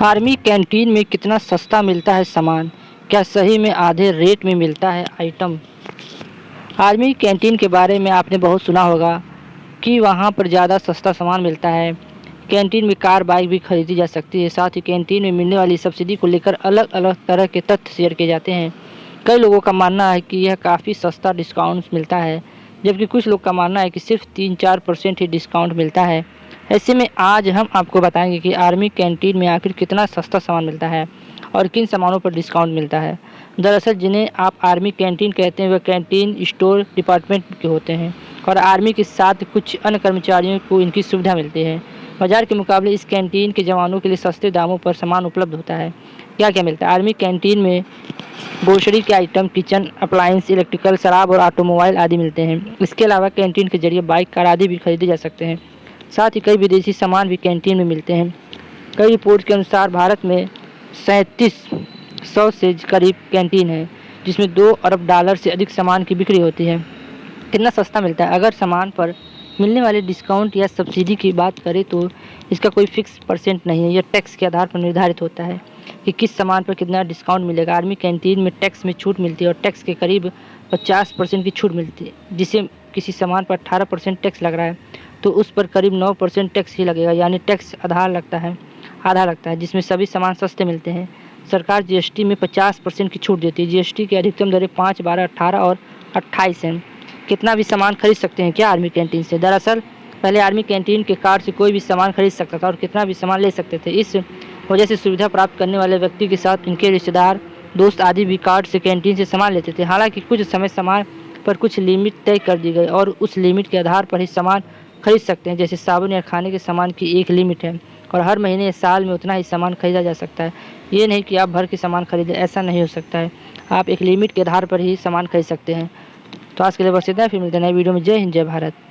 Army canteen में कितना सस्ता मिलता है सामान? क्या सही में आधे रेट में मिलता है आइटम? आर्मी कैंटीन के बारे में आपने बहुत सुना होगा कि वहाँ पर ज़्यादा सस्ता सामान मिलता है। कैंटीन में कार बाइक भी खरीदी जा सकती है। साथ ही कैंटीन में मिलने वाली सब्सिडी को लेकर अलग अलग तरह के तथ्य शेयर किए जाते हैं। कई लोगों का मानना है कि यह काफ़ी सस्ता डिस्काउंट मिलता है, जबकि कुछ लोग का मानना है कि सिर्फ 3-4% ही डिस्काउंट मिलता है। ऐसे में आज हम आपको बताएंगे कि आर्मी कैंटीन में आखिर कितना सस्ता सामान मिलता है और किन सामानों पर डिस्काउंट मिलता है। दरअसल जिन्हें आप आर्मी कैंटीन कहते हैं वह कैंटीन स्टोर डिपार्टमेंट के होते हैं और आर्मी के साथ कुछ अन्य कर्मचारियों को इनकी सुविधा मिलती है। बाजार के मुकाबले इस कैंटीन के जवानों के लिए सस्ते दामों पर सामान उपलब्ध होता है। क्या क्या मिलता है आर्मी कैंटीन में? ग्रोसरी के आइटम, किचन अप्लायंस, इलेक्ट्रिकल, शराब और ऑटोमोबाइल आदि मिलते हैं। इसके अलावा कैंटीन के जरिए बाइक, कार आदि भी खरीदे जा सकते हैं। साथ ही कई विदेशी सामान भी कैंटीन में मिलते हैं। कई रिपोर्ट के अनुसार भारत में 3700 से करीब कैंटीन है, जिसमें 2 अरब डॉलर से अधिक सामान की बिक्री होती है। कितना सस्ता मिलता है? अगर सामान पर मिलने वाले डिस्काउंट या सब्सिडी की बात करें तो इसका कोई फिक्स परसेंट नहीं है। यह टैक्स के आधार पर निर्धारित होता है कि किस सामान पर कितना डिस्काउंट मिलेगा। आर्मी कैंटीन में टैक्स में छूट मिलती है और टैक्स के करीब 50% की छूट मिलती है। जिसे किसी सामान पर 18% टैक्स लग रहा है तो उस पर करीब 9% टैक्स ही लगेगा, यानी टैक्स आधा लगता है, जिसमें सभी सामान सस्ते मिलते हैं। सरकार जीएसटी में 50% की छूट देती है। जीएसटी की अधिकतम दरें 5, 12, 18 और 28 हैं। कितना भी सामान खरीद सकते हैं क्या आर्मी कैंटीन से? दरअसल पहले आर्मी कैंटीन के कार्ड से कोई भी सामान खरीद सकता था और कितना भी सामान ले सकते थे। इस वजह से सुविधा प्राप्त करने वाले व्यक्ति के साथ इनके रिश्तेदार, दोस्त आदि भी कार्ड से कैंटीन से सामान लेते थे। हालांकि कुछ समय सामान पर कुछ लिमिट तय कर दी गई और उस लिमिट के आधार पर ही सामान खरीद सकते हैं। जैसे साबुन या खाने के सामान की एक लिमिट है और हर महीने या साल में उतना ही सामान खरीदा जा सकता है। ये नहीं कि आप भर के सामान खरीदें, ऐसा नहीं हो सकता है। आप एक लिमिट के आधार पर ही सामान खरीद सकते हैं। तो आज के लिए बस इतना ही, फिर मिलते हैं नई वीडियो में। जय हिंद, जय भारत।